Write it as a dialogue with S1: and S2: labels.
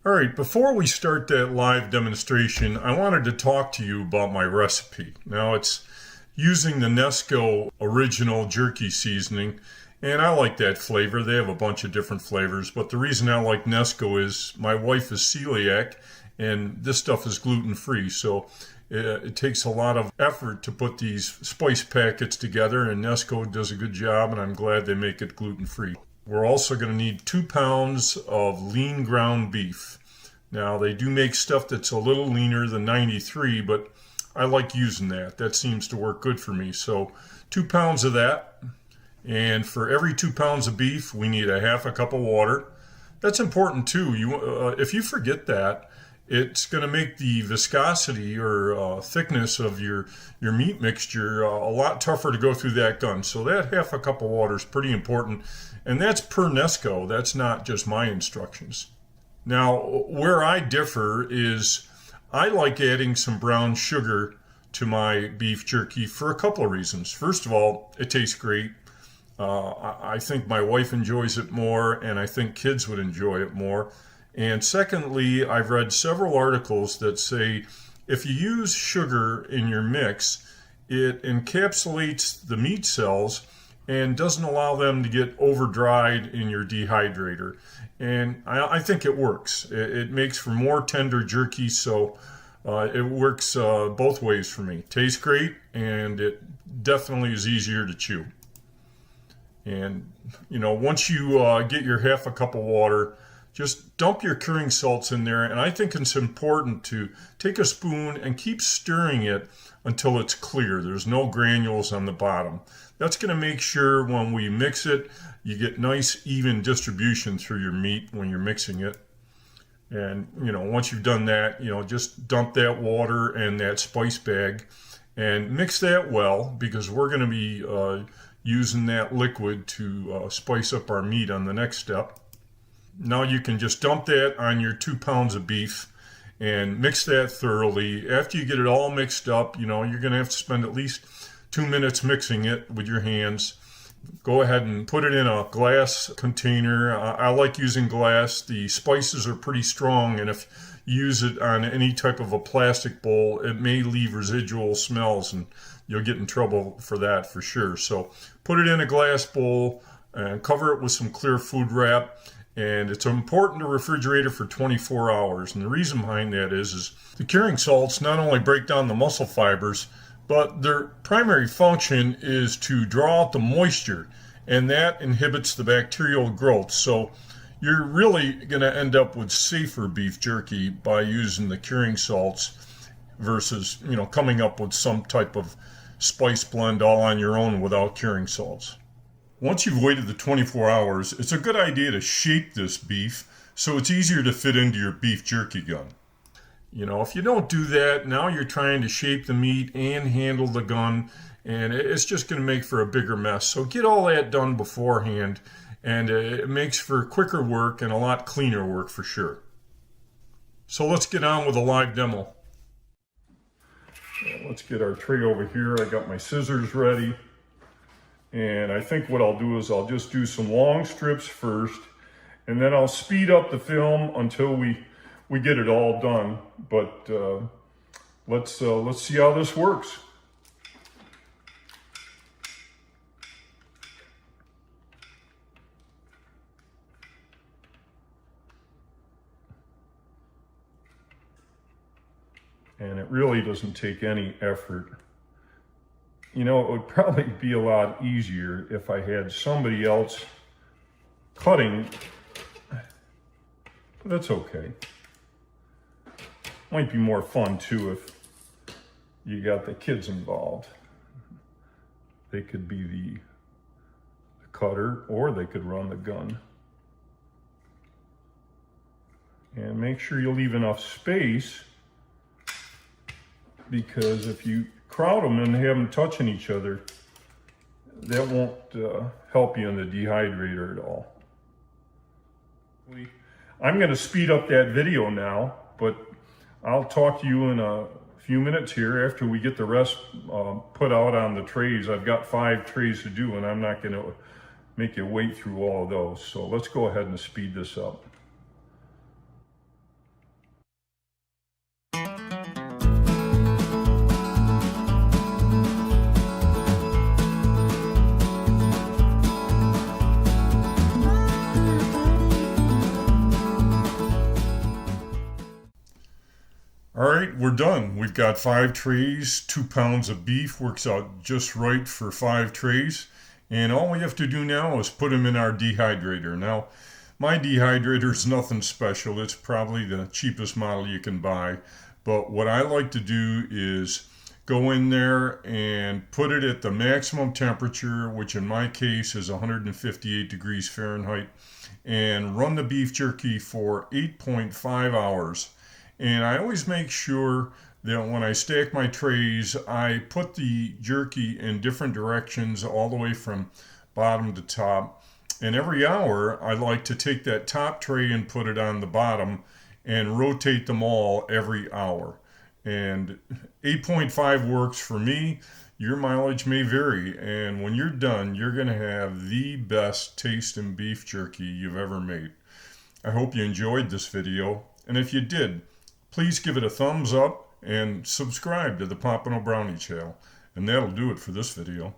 S1: All right, before we start that live demonstration, I wanted to talk to you about my recipe. Now, it's using the Nesco original jerky seasoning, and I like that flavor. They have a bunch of different flavors, but the reason I like Nesco is my wife is celiac, and this stuff is gluten-free, so it takes a lot of effort to put these spice packets together, and Nesco does a good job, and I'm glad they make it gluten-free. We're also going to need 2 pounds of lean ground beef. Now, they do make stuff that's a little leaner than 93, but I like using that. That seems to work good for me. So 2 pounds of that. And for every 2 pounds of beef, we need a half a cup of water. That's important too. If you forget that, it's going to make the viscosity or thickness of your meat mixture a lot tougher to go through that gun. So that half a cup of water is pretty important. And that's per Nesco. That's not just my instructions. Now, where I differ is I like adding some brown sugar to my beef jerky for a couple of reasons. First of all, it tastes great. I think my wife enjoys it more, and I think kids would enjoy it more. And secondly, I've read several articles that say if you use sugar in your mix, it encapsulates the meat cells and doesn't allow them to get over-dried in your dehydrator. And I think it works. It makes for more tender jerky, so it works both ways for me. Tastes great, and it definitely is easier to chew. And, once you get your half a cup of water, just dump your curing salts in there, and I think it's important to take a spoon and keep stirring it until it's clear. There's no granules on the bottom. That's going to make sure when we mix it, you get nice even distribution through your meat when you're mixing it. And, once you've done that, just dump that water and that spice bag and mix that well, because we're going to be using that liquid to spice up our meat on the next step. Now you can just dump that on your 2 pounds of beef and mix that thoroughly. After you get it all mixed up, you're going to have to spend at least 2 minutes mixing it with your hands. Go ahead and put it in a glass container. I like using glass. The spices are pretty strong, and if you use it on any type of a plastic bowl, it may leave residual smells, and you'll get in trouble for that for sure. So put it in a glass bowl and cover it with some clear food wrap. And it's important to refrigerate it for 24 hours. And the reason behind that is the curing salts not only break down the muscle fibers, but their primary function is to draw out the moisture, and that inhibits the bacterial growth. So you're really going to end up with safer beef jerky by using the curing salts versus, coming up with some type of spice blend all on your own without curing salts. Once you've waited the 24 hours, it's a good idea to shape this beef so it's easier to fit into your beef jerky gun. If you don't do that, now you're trying to shape the meat and handle the gun, and it's just going to make for a bigger mess. So get all that done beforehand, and it makes for quicker work and a lot cleaner work for sure. So let's get on with a live demo. Let's get our tray over here. I got my scissors ready. And I think what I'll do is I'll just do some long strips first, and then I'll speed up the film until we get it all done. But let's see how this works. And it really doesn't take any effort. It would probably be a lot easier if I had somebody else cutting, but that's okay. Might be more fun too if you got the kids involved. They could be the cutter, or they could run the gun. And make sure you leave enough space, because if you crowd them and have them touching each other, that won't help you in the dehydrator at all. I'm going to speed up that video now, but I'll talk to you in a few minutes here after we get the rest put out on the trays. I've got 5 trays to do, and I'm not going to make you wait through all of those. So let's go ahead and speed this up. we're done. We've got 5 trays, 2 pounds of beef, works out just right for 5 trays. And all we have to do now is put them in our dehydrator. Now, my dehydrator is nothing special. It's probably the cheapest model you can buy. But what I like to do is go in there and put it at the maximum temperature, which in my case is 158 degrees Fahrenheit, and run the beef jerky for 8.5 hours. And I always make sure that when I stack my trays, I put the jerky in different directions all the way from bottom to top. And every hour, I like to take that top tray and put it on the bottom and rotate them all every hour. And 8.5 works for me. Your mileage may vary. And when you're done, you're going to have the best tasting beef jerky you've ever made. I hope you enjoyed this video. And if you did, please give it a thumbs up and subscribe to the Pompano Brownie channel. And that'll do it for this video.